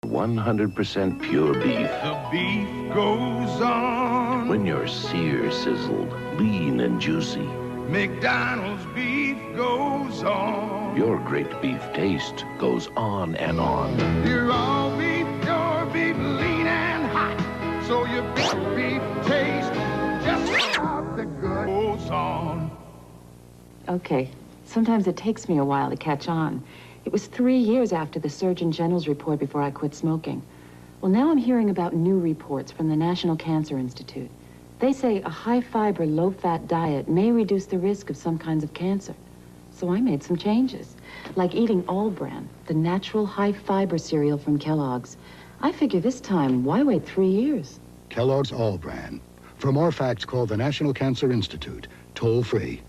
100% pure beef. The beef goes on. When you're sear sizzled, lean and juicy. McDonald's beef goes on. Your great beef taste goes on and on. You're all beef, your beef, lean and hot. So your beef taste just like the good goes on. Okay, sometimes it takes me a while to catch on. It was 3 years after the Surgeon General's report before I quit smoking. Well, now I'm hearing about new reports from the National Cancer Institute. They say a high-fiber, low-fat diet may reduce the risk of some kinds of cancer. So I made some changes, like eating All-Bran, the natural high-fiber cereal from Kellogg's. I figure this time, why wait 3 years? Kellogg's All-Bran. For more facts, call the National Cancer Institute, toll-free.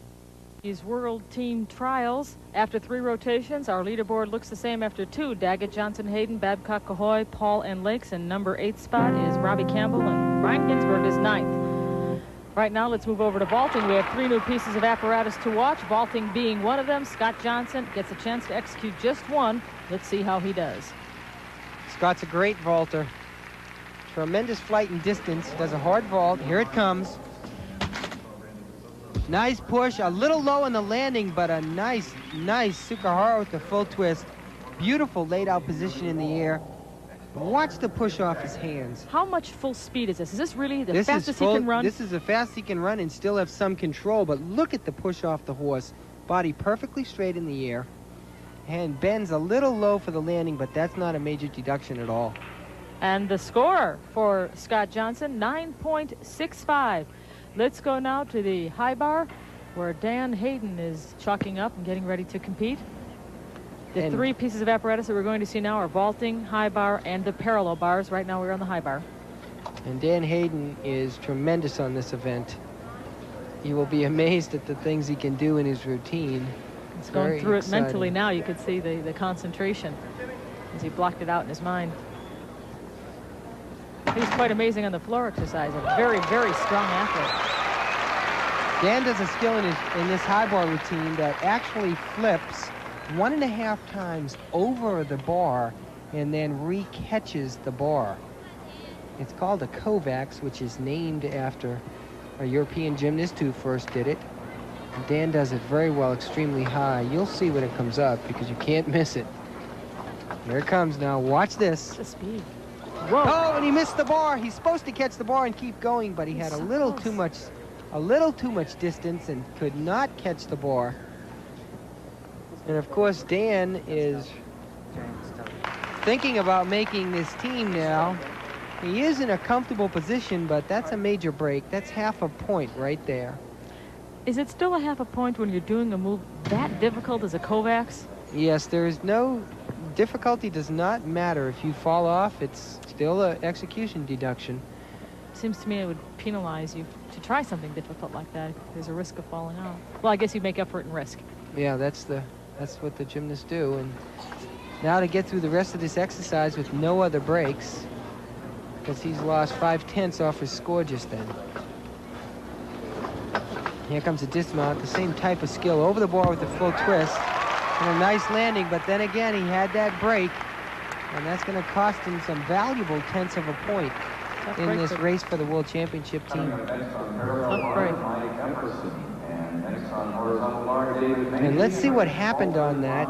These World Team Trials. After 3 rotations, our leaderboard looks the same after 2. Daggett, Johnson, Hayden, Babcock, Cahoy, Paul, and Lakes. And number 8 spot is Robbie Campbell, and Brian Ginsberg is 9th. Right now, let's move over to vaulting. We have 3 new pieces of apparatus to watch, vaulting being one of them. Scott Johnson gets a chance to execute just one. Let's see how he does. Scott's a great vaulter. Tremendous flight and distance. Does a hard vault. Here it comes. Nice push, a little low on the landing, but a nice Sukahara with the full twist. Beautiful laid out position in the air. Watch the push off his hands. How much full speed is this? Is this really the fastest he can run? This is the fastest he can run and still have some control, but look at the push off the horse. Body perfectly straight in the air. And bends a little low for the landing, but that's not a major deduction at all. And the score for Scott Johnson, 9.65. Let's go now to the high bar, where Dan Hayden is chalking up and getting ready to compete. The 3 pieces of apparatus that we're going to see now are vaulting, high bar, and the parallel bars. Right now we're on the high bar. And Dan Hayden is tremendous on this event. You will be amazed at the things he can do in his routine. It's going through it mentally now. You could see the concentration as he blocked it out in his mind. He's quite amazing on the floor exercise. A very, very strong athlete. Dan does a skill in this high bar routine that actually flips 1.5 times over the bar and then re-catches the bar. It's called a Kovacs, which is named after a European gymnast who first did it. And Dan does it very well, extremely high. You'll see when it comes up because you can't miss it. Here it comes now. Watch this. The speed. Whoa. Oh, and he missed the bar. He's supposed to catch the bar and keep going, but he had a little too much distance and could not catch the bar. And of course, Dan is thinking about making this team now. He is in a comfortable position, but that's a major break. That's half a point right there. Is it still a half a point when you're doing a move that difficult as a Kovacs? Yes, there is no difficulty. Does not matter. If you fall off, it's still an execution deduction. Seems to me it would penalize you to try something difficult like that. There's a risk of falling off. Well, I guess you make up for it in risk. Yeah, that's what the gymnasts do. And now to get through the rest of this exercise with no other breaks, because he's lost 5/10 off his score just then. Here comes a dismount, the same type of skill over the bar with the full twist. And a nice landing, but then again, he had that break, and that's going to cost him some valuable tenths of a point in this race for the World Championship team. Tough break. And let's see what happened on that.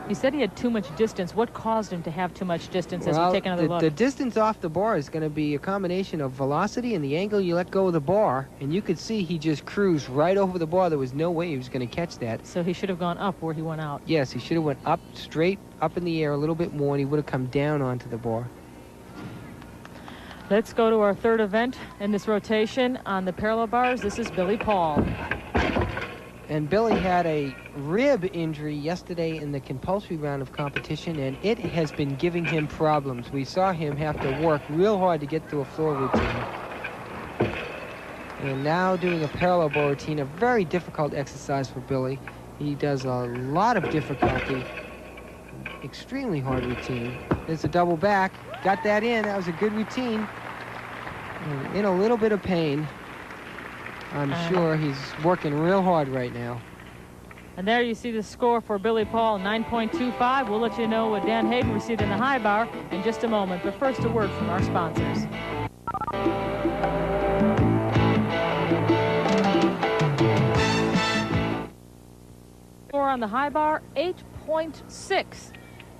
He said he had too much distance. What caused him to have too much distance as we take another look? The distance off the bar is going to be a combination of velocity and the angle you let go of the bar. And you could see he just cruised right over the bar. There was no way he was going to catch that. So he should have gone up where he went out. Yes, he should have went up, straight up in the air a little bit more, and he would have come down onto the bar. Let's go to our 3rd event in this rotation on the parallel bars. This is Billy Paul. And Billy had a rib injury yesterday in the compulsory round of competition, and it has been giving him problems. We saw him have to work real hard to get through a floor routine. And now doing a parallel bar routine, a very difficult exercise for Billy. He does a lot of difficulty. Extremely hard routine. There's a double back. Got that in. That was a good routine. And in a little bit of pain. I'm sure he's working real hard right now. And there you see the score for Billy Paul, 9.25. We'll let you know what Dan Hayden received in the high bar in just a moment. But first, a word from our sponsors. Score on the high bar, 8.6.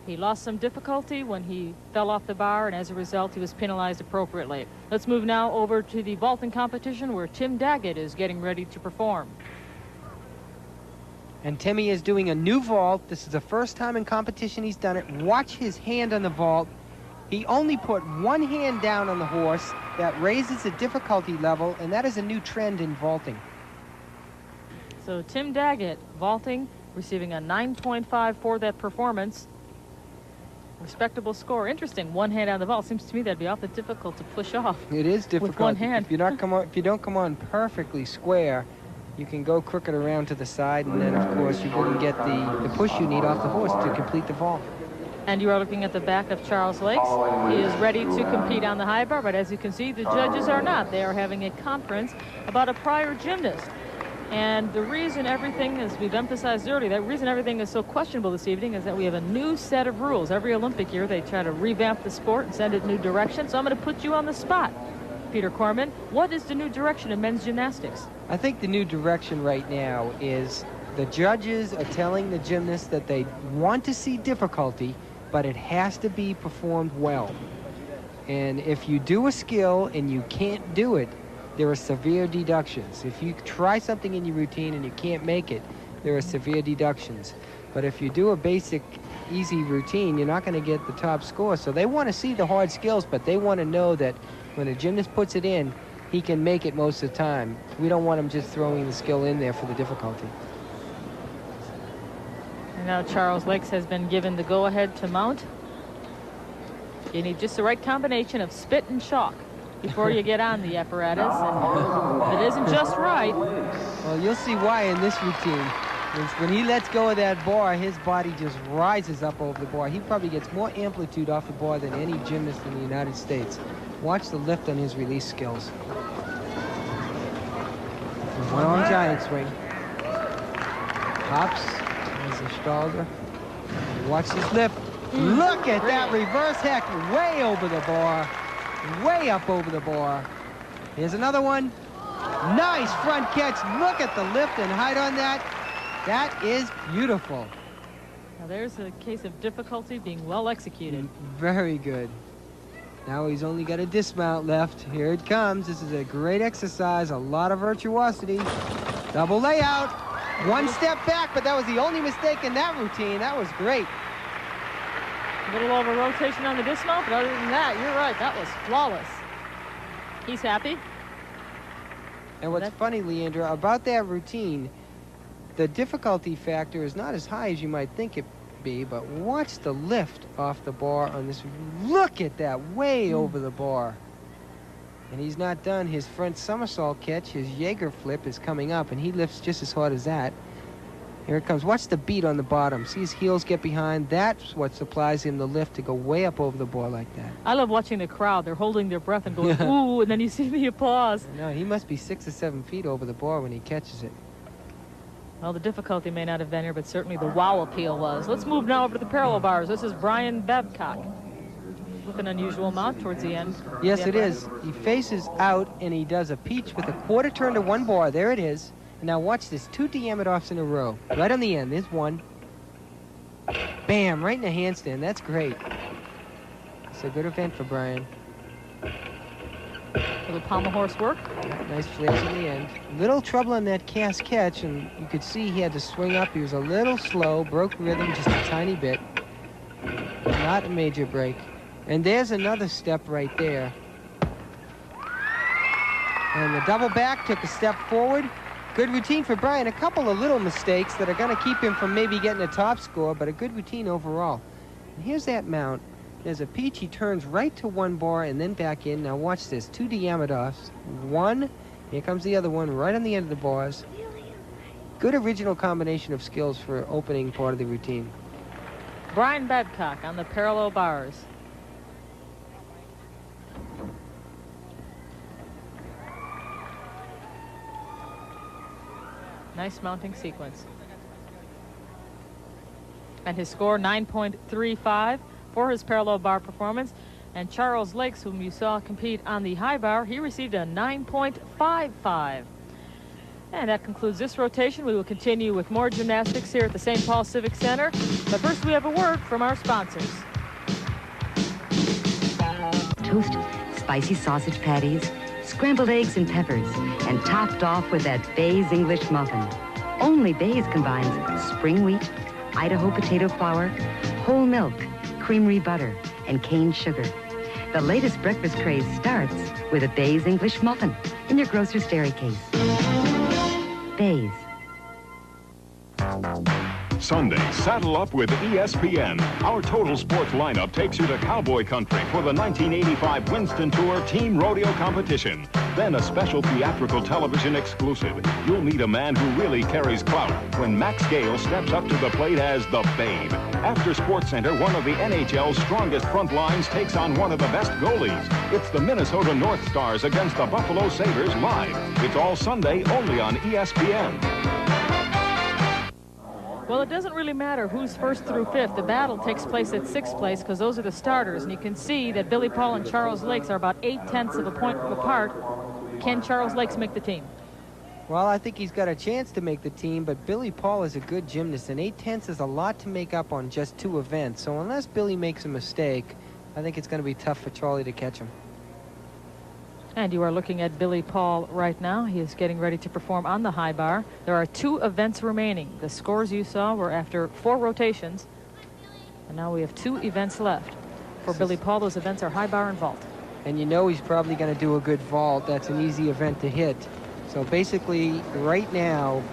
He lost some difficulty when he fell off the bar, and as a result, he was penalized appropriately. Let's move now over to the vaulting competition, where Tim Daggett is getting ready to perform. And Timmy is doing a new vault. This is the first time in competition he's done it. Watch his hand on the vault. He only put one hand down on the horse. That raises the difficulty level, and that is a new trend in vaulting. So Tim Daggett vaulting, receiving a 9.5 for that performance. Respectable score. Interesting. One hand on the vault. Seems to me that'd be awfully difficult to push off. It is difficult. With one hand. If you don't come on perfectly square, you can go crooked around to the side, and then, of course, you wouldn't get the push you need off the horse to complete the vault. And you are looking at the back of Charles Lakes. He is ready to compete on the high bar, but as you can see, the judges are not. They are having a conference about a prior gymnast. And the reason everything, as we've emphasized earlier, the reason everything is so questionable this evening is that we have a new set of rules. Every Olympic year, they try to revamp the sport and send it in a new direction. So I'm going to put you on the spot, Peter Corman. What is the new direction in men's gymnastics? I think the new direction right now is the judges are telling the gymnasts that they want to see difficulty, but it has to be performed well. And if you do a skill and you can't do it, there are severe deductions. If you try something in your routine and you can't make it, there are severe deductions. But if you do a basic, easy routine, you're not going to get the top score. So they want to see the hard skills, but they want to know that when a gymnast puts it in, he can make it most of the time. We don't want him just throwing the skill in there for the difficulty. And now Charles Lakes has been given the go-ahead to mount. You need just the right combination of spit and chalk before you get on the apparatus. And if it isn't just right. Well, you'll see why in this routine. When he lets go of that bar, his body just rises up over the bar. He probably gets more amplitude off the bar than any gymnast in the United States. Watch the lift on his release skills. One-arm giant swing. Hops as a Stalder. Watch this lift. Look at that reverse heck way over the bar. Way up over the bar. Here's another one. Nice front catch. Look at the lift and height on that. That is beautiful. Now there's a case of difficulty being well executed. Very good. Now he's only got a dismount left. Here it comes. This is a great exercise. A lot of virtuosity. Double layout. One step back, but that was the only mistake in that routine. That was great. A little over rotation on the dismount, but other than that, you're right. That was flawless. He's happy. And what's funny, Leandra, about that routine, the difficulty factor is not as high as you might think it be, but watch the lift off the bar on this. Look at that, way over the bar. And he's not done. His front somersault catch, his Jaeger flip, is coming up, and he lifts just as hard as that. Here it comes. Watch the beat on the bottom. See his heels get behind. That's what supplies him the lift to go way up over the bar like that. I love watching the crowd. They're holding their breath and going, ooh, and then you see the applause. No, he must be 6 or 7 feet over the bar when he catches it. Well, the difficulty may not have been here, but certainly the wow appeal was. Let's move now over to the parallel bars. This is Brian Babcock with an unusual mount towards the end. Yes, it is. He faces out, and he does a peach with a quarter turn to one bar. There it is. And now watch this. 2 Diamondovs in a row. Right on the end. There's one. Bam, right in the handstand. That's great. It's a good event for Brian. Little pommel horse work. Nice flares in the end. Little trouble on that cast catch, and you could see he had to swing up. He was a little slow, broke rhythm just a tiny bit. Not a major break. And there's another step right there. And the double back took a step forward. Good routine for Brian. A couple of little mistakes that are going to keep him from maybe getting a top score, but a good routine overall. And here's that mount. There's a peach. He turns right to one bar and then back in. Now watch this. 2 Diamondovs. One. Here comes the other one right on the end of the bars. Good original combination of skills for opening part of the routine. Brian Babcock on the parallel bars. Nice mounting sequence. And his score, 9.35 for his parallel bar performance. And Charles Lakes, whom you saw compete on the high bar, he received a 9.55. And that concludes this rotation. We will continue with more gymnastics here at the St. Paul Civic Center. But first, we have a word from our sponsors. Toasted, spicy sausage patties, scrambled eggs and peppers, and topped off with that Bay's English muffin. Only Bay's combines spring wheat, Idaho potato flour, whole milk, creamery butter, and cane sugar. The latest breakfast craze starts with a Bay's English muffin in your grocer's dairy case. Bay's. Sunday, saddle up with ESPN. Our total sports lineup takes you to cowboy country for the 1985 Winston Tour Team Rodeo Competition. Then a special theatrical television exclusive. You'll meet a man who really carries clout when Max Gale steps up to the plate as the Babe. After SportsCenter, one of the NHL's strongest front lines takes on one of the best goalies. It's the Minnesota North Stars against the Buffalo Sabres live. It's all Sunday only on ESPN. Well, it doesn't really matter who's first through fifth. The battle takes place at sixth place because those are the starters. And you can see that Billy Paul and Charles Lakes are about 0.8 of a point apart. Can Charles Lakes make the team? Well, I think he's got a chance to make the team, but Billy Paul is a good gymnast, and 0.8 is a lot to make up on just 2 events. So unless Billy makes a mistake, I think it's going to be tough for Charlie to catch him. And you are looking at Billy Paul right now. He is getting ready to perform on the high bar. There are 2 events remaining. The scores you saw were after 4 rotations. And now we have 2 events left. For Billy Paul, those events are high bar and vault. And you know he's probably going to do a good vault. That's an easy event to hit. So basically, right now,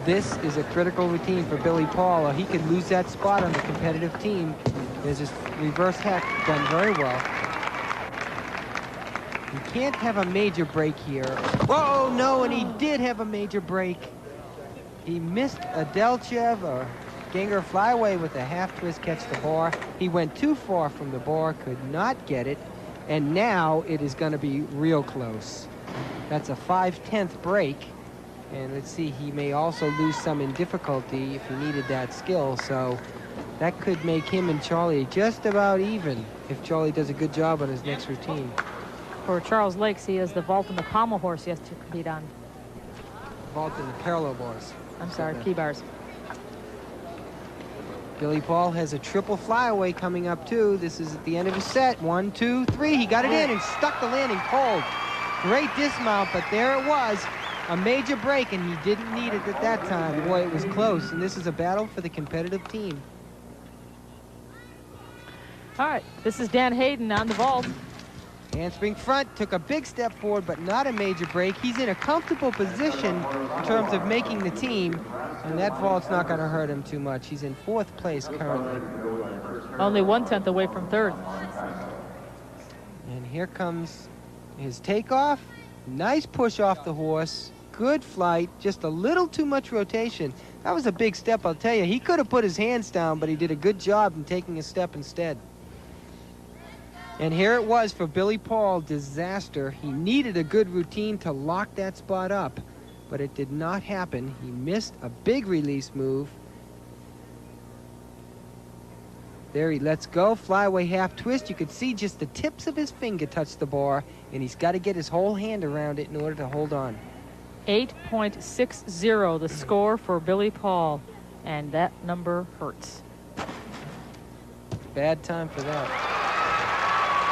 this is a critical routine for Billy Paul, or he could lose that spot on the competitive team. There's this reverse hack done very well. You can't have a major break here. Whoa, no, and he did have a major break. He missed a Delchev or Ginger flyaway with a half twist catch the bar. He went too far from the bar, could not get it, and now it is going to be real close. That's a 5/10 break, and let's see, he may also lose some in difficulty if he needed that skill, so that could make him and Charlie just about even if Charlie does a good job on his next routine. For Charles Lakes, he has the vault and the pommel horse he has to compete on. Vault and the parallel bars. I'm sorry, key bars. Billy Paul has a triple flyaway coming up too. This is at the end of his set. 1, 2, 3. He got it in and stuck the landing cold. Great dismount, but there it was. A major break, and he didn't need it at that time. Boy, it was close, and this is a battle for the competitive team. All right, this is Dan Hayden on the vault. Handspring front, took a big step forward, but not a major break. He's in a comfortable position in terms of making the team, and that vault's not going to hurt him too much. He's in 4th place currently. Only 1/10 away from 3rd. And here comes his takeoff. Nice push off the horse. Good flight, just a little too much rotation. That was a big step, I'll tell you. He could have put his hands down, but he did a good job in taking a step instead. And here it was for Billy Paul, disaster. He needed a good routine to lock that spot up, but it did not happen. He missed a big release move. There he lets go, flyaway half twist. You could see just the tips of his finger touch the bar, and he's got to get his whole hand around it in order to hold on. 8.60 the score for Billy Paul, and that number hurts. Bad time for that.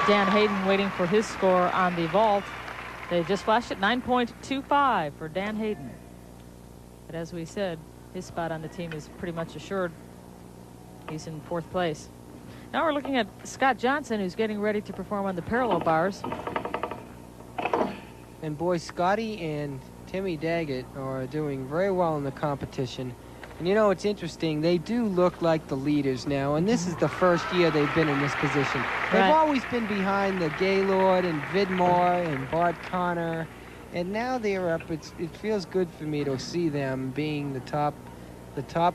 Dan Hayden waiting for his score on the vault. They just flashed it, 9.25 for Dan Hayden. But as we said, his spot on the team is pretty much assured. He's in 4th place. Now we're looking at Scott Johnson, who's getting ready to perform on the parallel bars. And boy, Scotty and Timmy Daggett are doing very well in the competition. And you know, it's interesting, they do look like the leaders now, and this is the first year they've been in this position. They've always been behind the Gaylord and Vidmore and Bart Connor, and now they're up. It feels good for me to see them being the top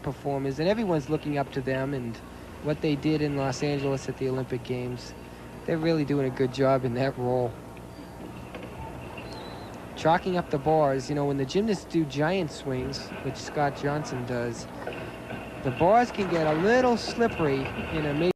performers, and everyone's looking up to them and what they did in Los Angeles at the Olympic Games. They're really doing a good job in that role. Chalking up the bars, you know, when the gymnasts do giant swings, which Scott Johnson does, The bars can get a little slippery in a